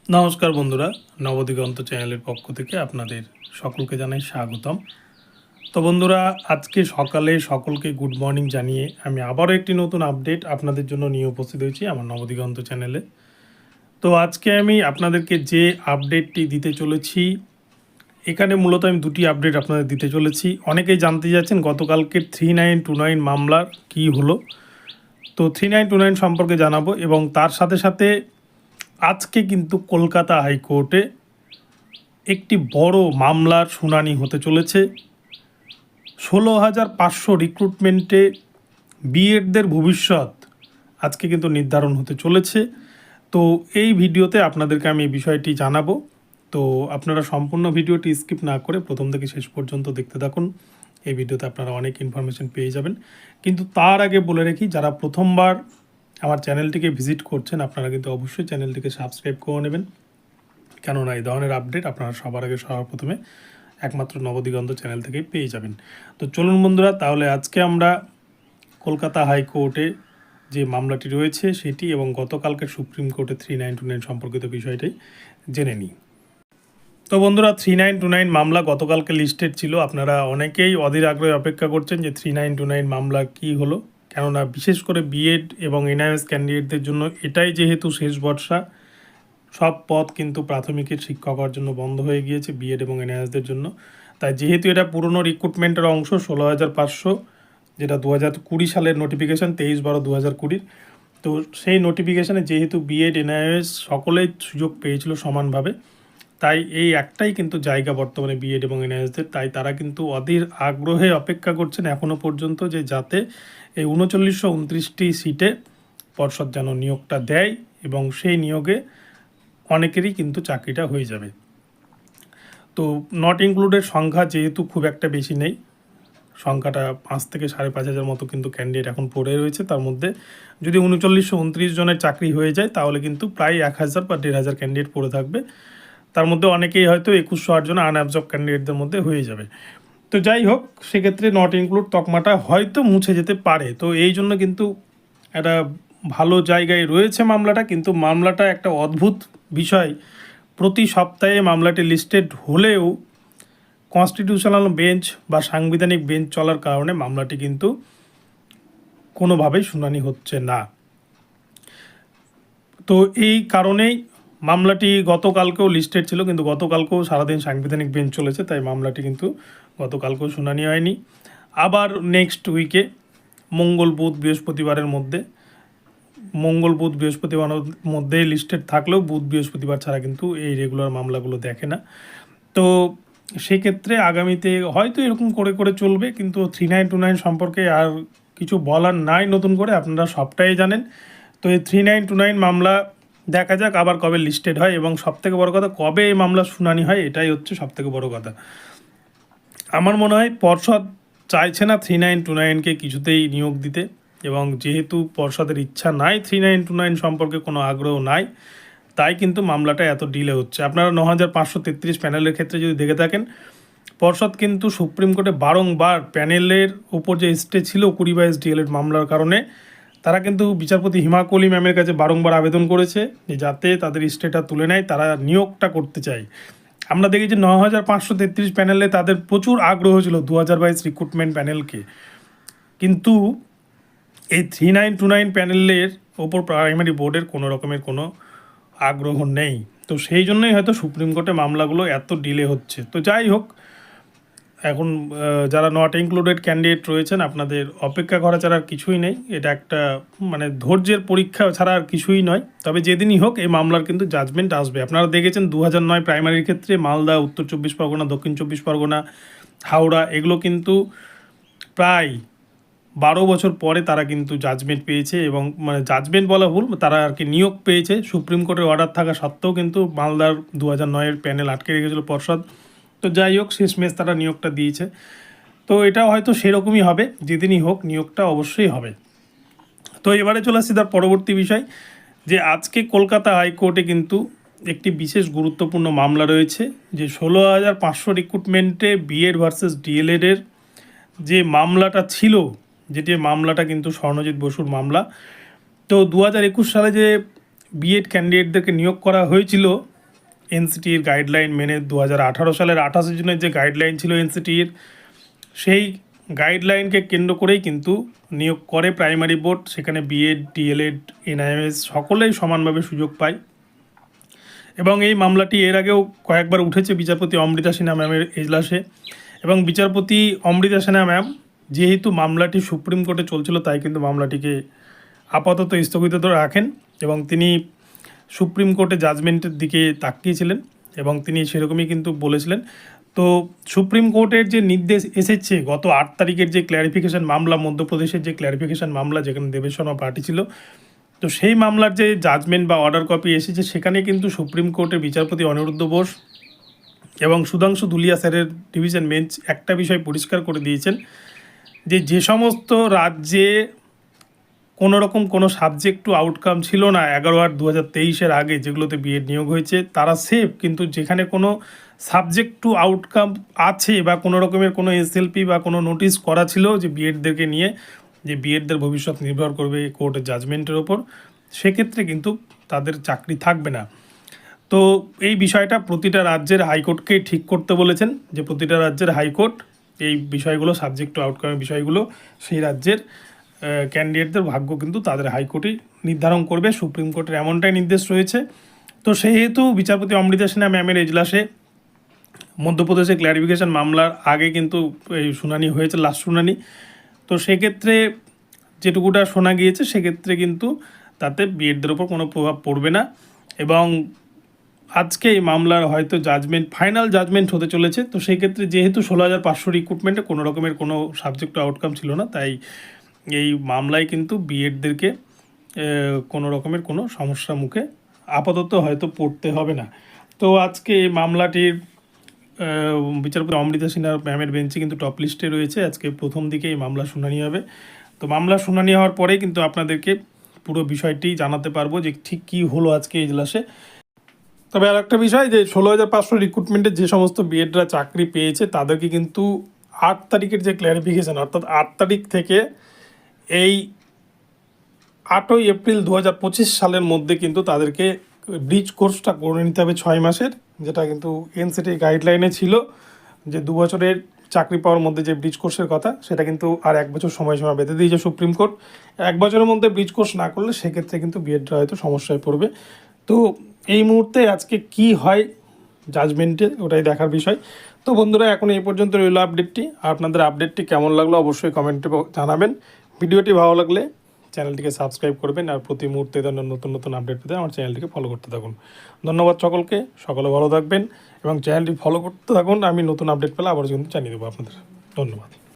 নমস্কার বন্ধুরা, নবদিগন্ত চ্যানেলের পক্ষ থেকে আপনাদের সকলকে জানাই স্বাগতম। তো বন্ধুরা, আজকে সকালে সকলকে গুড মর্নিং জানিয়ে আমি আবারও একটি নতুন আপডেট আপনাদের জন্য নিয়ে উপস্থিত হয়েছি আমার নবদিগন্ত চ্যানেলে। তো আজকে আমি আপনাদেরকে যে আপডেটটি দিতে চলেছি, এখানে মূলত আমি দুটি আপডেট আপনাদের দিতে চলেছি। অনেকেই জানতে যাচ্ছেন গতকালকে 3929 মামলার কি হলো। তো 3929 সম্পর্কে জানাবো এবং তার সাথে সাথে আজকে কিন্তু কলকাতা হাইকোর্টে একটি বড় মামলার শুনানি হতে চলেছে। 16,500 রিক্রুটমেন্টে বিএডদের ভবিষ্যৎ আজকে কিন্তু নির্ধারণ হতে চলেছে। তো এই ভিডিওতে আপনাদেরকে আমি এই বিষয়টি জানাবো। তো আপনারা সম্পূর্ণ ভিডিওটি স্কিপ না করে প্রথম থেকে শেষ পর্যন্ত দেখতে থাকুন। এই ভিডিওতে আপনারা অনেক ইনফরমেশন পেয়ে যাবেন। কিন্তু তার আগে বলে রাখি, যারা প্রথমবার আমার চ্যানেলটিকে ভিজিট করছেন আপনারা কিন্তু অবশ্যই চ্যানেলটিকে সাবস্ক্রাইব করে নেবেন, কেননা এই ধরনের আপডেট আপনারা সবার আগে সবার প্রথমে একমাত্র নবদিগন্ত চ্যানেল থেকেই পেয়ে যাবেন। তো চলুন বন্ধুরা, তাহলে আজকে আমরা কলকাতা হাইকোর্টে যে মামলাটি রয়েছে সেটি এবং গতকালকে সুপ্রিম কোর্টে 3929 সম্পর্কিত বিষয়টাই জেনে নিই। তো বন্ধুরা, 3929 মামলা গতকালকে লিস্টেড ছিল। আপনারা অনেকেই অধীর আগ্রহে অপেক্ষা করছেন যে 3929 মামলা কি হলো, কেননা বিশেষ করে বিএড এবং এনআইএস ক্যান্ডিডেটদের জন্য এটাই যেহেতু শেষ ভরসা। সব পদ কিন্তু প্রাথমিকের শিক্ষক হওয়ার জন্য বন্ধ হয়ে গিয়েছে বিএড এবং এনআইএসদের জন্য। তাই যেহেতু এটা পুরনো রিক্রুটমেন্টের অংশ 16,500, যেটা 2020 সালের নোটিফিকেশান, 23/12/2020। তো সেই নোটিফিকেশানে যেহেতু বিএড এনআইএস সকলেই সুযোগ পেয়েছিল সমানভাবে, তাই এই একটাই কিন্তু জায়গা বর্তমানে বিএড এবং এনআইএসদের। তাই তারা কিন্তু অধীর আগ্রহে অপেক্ষা করছেন এখনও পর্যন্ত যে যাতে এই 3929টি সিটে পর্ষদ যেন নিয়োগটা দেয় এবং সেই নিয়োগে অনেকেরই কিন্তু চাকরিটা হয়ে যাবে। তো নট ইনক্লুডেড সংখ্যা যেহেতু খুব একটা বেশি নেই, সংখ্যাটা 5 থেকে 5,500 মতো কিন্তু ক্যান্ডিডেট এখন পড়ে রয়েছে। তার মধ্যে যদি 3929 জনের চাকরি হয়ে যায় তাহলে কিন্তু প্রায় 1,000 বা 1,500 ক্যান্ডিডেট পড়ে থাকবে। তার মধ্যে অনেকেই হয়তো 2108 জন আনঅ্যাবজর্ব ক্যান্ডিডেটদের মধ্যে হয়ে যাবে। তো যাই হোক, সেক্ষেত্রে নট ইনক্লুড তকমাটা হয়তো মুছে যেতে পারে। তো এই জন্য কিন্তু একটা ভালো জায়গায় রয়েছে মামলাটা। কিন্তু মামলাটা একটা অদ্ভুত বিষয়, প্রতি সপ্তাহে মামলাটি লিস্টেড হলেও কনস্টিটিউশনাল বেঞ্চ বা সাংবিধানিক বেঞ্চ চলার কারণে মামলাটি কিন্তু কোনোভাবেই শুনানি হচ্ছে না। তো এই কারণেই মামলাটি গতকালকেও লিস্টেড ছিল, কিন্তু গতকালকেও সারাদিন সাংবিধানিক বেঞ্চ চলেছে, তাই মামলাটি কিন্তু গতকালকেও শুনানি হয়নি। আবার নেক্সট উইকে মঙ্গল বুধ বৃহস্পতিবারের মধ্যে, মঙ্গল বুধ বৃহস্পতিবারের মধ্যে লিস্টেড থাকলেও বুধ বৃহস্পতিবার ছাড়া কিন্তু এই রেগুলার মামলাগুলো দেখে না। তো সেক্ষেত্রে আগামীতে হয়তো এরকম করে করে চলবে। কিন্তু 3929 সম্পর্কে আর কিছু বলার নাই নতুন করে, আপনারা সবটাই জানেন। তো এই 3929 মামলা দেখা যাক আবার কবে লিস্টেড হয় এবং সবথেকে বড় কথা কবে এই মামলা শুনানি হয়, এটাই হচ্ছে সবথেকে বড় কথা। আমার মনে হয় পর্ষদ চাইছে না 3929কে কিছুতেই নিয়োগ দিতে, এবং যেহেতু পর্ষদের ইচ্ছা নাই, 3929 সম্পর্কে কোনো আগ্রহ নাই, তাই কিন্তু মামলাটা এত ডিলে হচ্ছে। আপনারা 9,533 প্যানেলের ক্ষেত্রে যদি দেখে থাকেন, পর্ষদ কিন্তু সুপ্রিম কোর্টে বারংবার প্যানেলের উপর যে স্টে ছিল 20/22 ডিএলএড মামলার কারণে, তারা কিন্তু বিচারপতি হিমা কোহলি ম্যামের কাছে বারংবার আবেদন করেছে যে যাতে তাদের স্টেটা তুলে নেয়, তারা নিয়োগটা করতে চায়। আমরা দেখেছি 9,533 প্যানেলে তাদের প্রচুর আগ্রহ ছিল 2022 রিক্রুটমেন্ট প্যানেলকে, কিন্তু এই 3929 প্যানেলের ওপর প্রাইমারি বোর্ডের কোনো রকমের কোনো আগ্রহ নেই। তো সেই জন্যই হয়তো সুপ্রিম কোর্টে মামলাগুলো এত ডিলে হচ্ছে। তো যাই হোক, এখন যারা নট ইনক্লুডেড ক্যান্ডিডেট রয়েছেন আপনাদের অপেক্ষা করা ছাড়া আর কিছুই নেই। এটা একটা মানে ধৈর্যের পরীক্ষা ছাড়া আর কিছুই নয়। তবে যেদিনই হোক এই মামলার কিন্তু জাজমেন্ট আসবে। আপনারা দেখেছেন 2009 প্রাইমারির ক্ষেত্রে মালদা, উত্তর 24 পরগনা, দক্ষিণ 24 পরগনা, হাওড়া, এগুলো কিন্তু প্রায় 12 বছর পরে তারা কিন্তু জাজমেন্ট পেয়েছে, এবং মানে জাজমেন্ট বলা ভুল, তারা আর কি নিয়োগ পেয়েছে। সুপ্রিম কোর্টের অর্ডার থাকা সত্ত্বেও কিন্তু মালদার 2009-এর প্যানেল আটকে রেখেছিল পর্ষদ। তো যাই হোক, শেষমেশ তারা নিয়োগটা দিয়েছে। তো এটা হয়তো সেরকমই হবে, যেদিনই হোক নিয়োগটা অবশ্যই হবে। তো এবারে চলে আসছি তার পরবর্তী বিষয়, যে আজকে কলকাতা হাইকোর্টে কিন্তু একটি বিশেষ গুরুত্বপূর্ণ মামলা রয়েছে, যে 16,500 রিক্রুটমেন্টে বিএড ভার্সেস ডিএলএডের যে মামলাটা ছিল, যেটি মামলাটা কিন্তু স্বর্ণজিৎ বসুর মামলা। তো 2021 সালে যে বিএড ক্যান্ডিডেটদেরকে নিয়োগ করা হয়েছিল এনসিটির গাইডলাইন মেনে 2018 সালের 28 জুনের যে গাইডলাইন ছিল এনসিটির, সেই গাইডলাইনকে কেন্দ্র করেই কিন্তু নিয়োগ করে প্রাইমারি বোর্ড। সেখানে বিএড, ডিএলএড, এনআইএমএস সকলেই সমানভাবে সুযোগ পায়। এবং এই মামলাটি এর আগেও কয়েকবার উঠেছে বিচারপতি অমৃতা সিনহা ম্যামের এজলাসে, এবং বিচারপতি অমৃতা সিনহা ম্যাম যেহেতু মামলাটি সুপ্রিম কোর্টে চলছিল, তাই কিন্তু মামলাটিকে আপাতত স্থগিত রাখেন এবং তিনি সুপ্রিম কোর্টে জাজমেন্টের দিকে তাকিয়েছিলেন এবং তিনি সেরকমই কিন্তু বলেছিলেন। তো সুপ্রিম কোর্টের যে নির্দেশ এসেছে গত 8 তারিখের যে ক্ল্যারিফিকেশন মামলা, মধ্যপ্রদেশের যে ক্ল্যারিফিকেশন মামলা যেখানে দেবেশ শর্মা পার্টি ছিল, তো সেই মামলার যে জাজমেন্ট বা অর্ডার কপি এসেছে সেখানে কিন্তু সুপ্রিম কোর্টের বিচারপতি অনিরুদ্ধ বোস এবং সুধাংশু ধুলিয়া স্যারের ডিভিশন বেঞ্চ একটা বিষয় পরিষ্কার করে দিয়েছেন যে সমস্ত রাজ্যে কোনো রকম কোনো সাবজেক্ট টু আউটকাম ছিল না 11/8/2023 আগে যেগুলোতে বিএড নিয়োগ হয়েছে, তারা সেফ। কিন্তু যেখানে কোনো সাবজেক্ট টু আউটকাম আছে বা কোনো রকমের কোনো এসএলপি বা কোনো নোটিশ করা ছিল যে বিএডদেরকে নিয়ে, যে বিএডদের ভবিষ্যৎ নির্ভর করবে কোর্টের জাজমেন্টের ওপর, সেক্ষেত্রে কিন্তু তাদের চাকরি থাকবে না। তো এই বিষয়টা প্রতিটা রাজ্যের হাইকোর্টকে ঠিক করতে বলেছেন, যে প্রতিটা রাজ্যের হাইকোর্ট এই বিষয়গুলো, সাবজেক্ট টু আউটকামের বিষয়গুলো সেই রাজ্যের ক্যান্ডিডেটদের ভাগ্য কিন্তু তাদের হাইকোর্টই নির্ধারণ করবে। সুপ্রিম কোর্টের এমনটাই নির্দেশ রয়েছে। তো সেহেতু বিচারপতি অমৃতা সিনহা ম্যামের এজলাসে মধ্যপ্রদেশে ক্ল্যারিফিকেশন মামলার আগে কিন্তু এই শুনানি হয়েছে, লাস্ট শুনানি। তো সেক্ষেত্রে যেটুকুটা শোনা গিয়েছে সেক্ষেত্রে কিন্তু তাতে বিএডদের ওপর কোনো প্রভাব পড়বে না। এবং আজকে এই মামলার হয়তো জাজমেন্ট, ফাইনাল জাজমেন্ট হতে চলেছে। তো সেই ক্ষেত্রে যেহেতু 16,500 রিক্রুটমেন্টে কোনো রকমের কোনো সাবজেক্ট আউটকাম ছিল না, তাই এই মামলায় কিন্তু বিএডদেরকে কোনো রকমের কোনো সমস্যার মুখে আপাতত হয়তো পড়তে হবে না। তো আজকে এই মামলাটির বিচারপতি অমৃতা সিনহা ম্যামের বেঞ্চে কিন্তু টপ লিস্টে রয়েছে। আজকে প্রথম দিকে এই মামলা শুনানি হবে। তো মামলা শুনানি হওয়ার পরেই কিন্তু আপনাদেরকে পুরো বিষয়টি জানাতে পারবো যে ঠিক কী হলো আজকে এজলাসে। তবে আর একটা বিষয়, যে 16,500 রিক্রুটমেন্টে যে সমস্ত বিএডরা চাকরি পেয়েছে তাদেরকে কিন্তু 8 তারিখের যে ক্ল্যারিফিকেশান, অর্থাৎ 8 তারিখ থেকে এই 8ই এপ্রিল 2025 সালের মধ্যে কিন্তু তাদেরকে ব্রিজ কোর্সটা করে নিতে হবে 6 মাসের, যেটা কিন্তু এনসিটির গাইডলাইনে ছিল যে 2 বছরের চাকরি পাওয়ার মধ্যে যে ব্রিজ কোর্সের কথা, সেটা কিন্তু আর 1 বছর সময়সীমা বেঁধে দিয়েছে সুপ্রিম কোর্ট। 1 বছরের মধ্যে ব্রিজ কোর্স না করলে সেক্ষেত্রে কিন্তু বিএডরা হয়তো সমস্যায় পড়বে। তো এই মুহূর্তে আজকে কি হয় জাজমেন্টে, ওটাই দেখার বিষয়। তো বন্ধুরা, এখন এই পর্যন্ত রইল আপডেটটি। আপনাদের আপডেটটি কেমন লাগলো অবশ্যই কমেন্টে জানাবেন। ভিডিওটি ভালো লাগলে চ্যানেলটিকে সাবস্ক্রাইব করবেন, আর প্রতি মুহূর্তে নতুন নতুন আপডেট পেতে আমার চ্যানেলটিকে ফলো করতে থাকুন। ধন্যবাদ সকলকে, সকলে ভালো থাকবেন এবং চ্যানেলটি ফলো করতে থাকুন। আমি নতুন আপডেট পেলে আবার কিন্তু জানিয়ে দেবো আপনাদের। ধন্যবাদ।